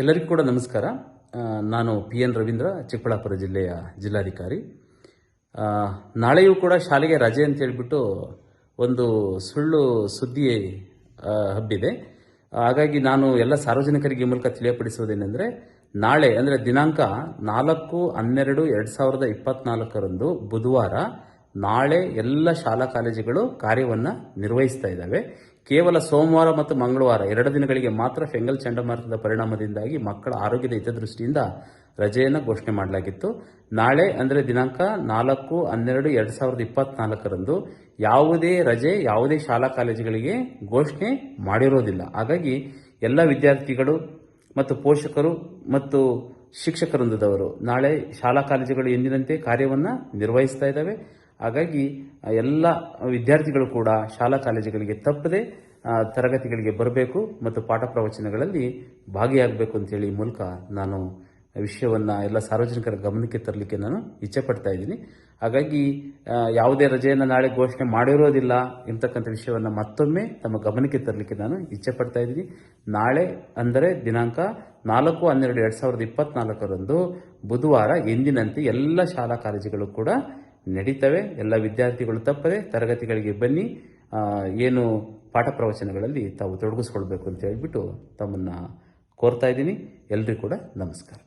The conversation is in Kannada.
ಎಲ್ಲರಿಗೂ ಕೂಡ ನಮಸ್ಕಾರ. ನಾನು PN ರವೀಂದ್ರ, ಚಿಕ್ಕಬಳ್ಳಾಪುರ ಜಿಲ್ಲೆಯ ಜಿಲ್ಲಾಧಿಕಾರಿ. ನಾಳೆಯೂ ಕೂಡ ಶಾಲೆಗೆ ರಜೆ ಅಂತ ಹೇಳಿಬಿಟ್ಟು ಒಂದು ಸುಳ್ಳು ಸುದ್ದಿ ಹಬ್ಬಿದೆ. ಹಾಗಾಗಿ ನಾನು ಎಲ್ಲ ಸಾರ್ವಜನಿಕರಿಗೆ ಈ ಮೂಲಕ ತಿಳಿಯಪಡಿಸುವುದೇನೆಂದರೆ, ನಾಳೆ ಅಂದರೆ ದಿನಾಂಕ 4/12/2024 ಬುಧವಾರ ನಾಳೆ ಎಲ್ಲ ಶಾಲಾ ಕಾಲೇಜುಗಳು ಕಾರ್ಯವನ್ನು ನಿರ್ವಹಿಸ್ತಾ ಇದ್ದಾವೆ. ಕೇವಲ ಸೋಮವಾರ ಮತ್ತು ಮಂಗಳವಾರ 2 ದಿನಗಳಿಗೆ ಮಾತ್ರ ಫೆಂಗಲ್ ಚಂಡಮಾರುತದ ಪರಿಣಾಮದಿಂದಾಗಿ ಮಕ್ಕಳ ಆರೋಗ್ಯದ ಹಿತದೃಷ್ಟಿಯಿಂದ ರಜೆಯನ್ನು ಘೋಷಣೆ ಮಾಡಲಾಗಿತ್ತು. ನಾಳೆ ಅಂದರೆ ದಿನಾಂಕ 4/12/2024 ಯಾವುದೇ ರಜೆ ಯಾವುದೇ ಶಾಲಾ ಕಾಲೇಜುಗಳಿಗೆ ಘೋಷಣೆ ಮಾಡಿರೋದಿಲ್ಲ. ಹಾಗಾಗಿ ಎಲ್ಲ ವಿದ್ಯಾರ್ಥಿಗಳು ಮತ್ತು ಪೋಷಕರು ಮತ್ತು ಶಿಕ್ಷಕವೃಂದದವರು ನಾಳೆ ಶಾಲಾ ಕಾಲೇಜುಗಳು ಎಂದಿನಂತೆ ಕಾರ್ಯವನ್ನು ನಿರ್ವಹಿಸ್ತಾ ಇದ್ದಾವೆ. ಹಾಗಾಗಿ ಎಲ್ಲ ವಿದ್ಯಾರ್ಥಿಗಳು ಕೂಡ ಶಾಲಾ ಕಾಲೇಜುಗಳಿಗೆ ತಪ್ಪದೆ ತರಗತಿಗಳಿಗೆ ಬರಬೇಕು ಮತ್ತು ಪಾಠ ಪ್ರವಚನಗಳಲ್ಲಿ ಭಾಗಿಯಾಗಬೇಕು ಅಂತೇಳಿ ಈ ಮೂಲಕ ನಾನು ವಿಷಯವನ್ನು ಎಲ್ಲ ಸಾರ್ವಜನಿಕರ ಗಮನಕ್ಕೆ ತರಲಿಕ್ಕೆ ನಾನು ಇಚ್ಛೆ ಪಡ್ತಾ ಇದ್ದೀನಿ. ಹಾಗಾಗಿ ಯಾವುದೇ ರಜೆಯನ್ನು ನಾಳೆ ಘೋಷಣೆ ಮಾಡಿರೋದಿಲ್ಲ ಎಂಬತಕ್ಕಂಥ ವಿಷಯವನ್ನು ಮತ್ತೊಮ್ಮೆ ತಮ್ಮ ಗಮನಕ್ಕೆ ತರಲಿಕ್ಕೆ ನಾನು ಇಚ್ಛೆ ಪಡ್ತಾ ಇದ್ದೀನಿ. ನಾಳೆ ಅಂದರೆ ದಿನಾಂಕ 4/12/2024 ಬುಧವಾರ ಎಂದಿನಂತೆ ಎಲ್ಲ ಶಾಲಾ ಕಾಲೇಜುಗಳು ಕೂಡ ನಡೀತವೆ. ಎಲ್ಲ ವಿದ್ಯಾರ್ಥಿಗಳು ತಪ್ಪದೆ ತರಗತಿಗಳಿಗೆ ಬನ್ನಿ, ಏನು ಪಾಠ ಪ್ರವಚನಗಳಲ್ಲಿ ತಾವು ತೊಡಗಿಸ್ಕೊಳ್ಬೇಕು ಅಂತ ಹೇಳ್ಬಿಟ್ಟು ತಮ್ಮನ್ನು ಕೋರ್ತಾ ಇದ್ದೀನಿ. ಎಲ್ರಿಗೂ ಕೂಡ ನಮಸ್ಕಾರ.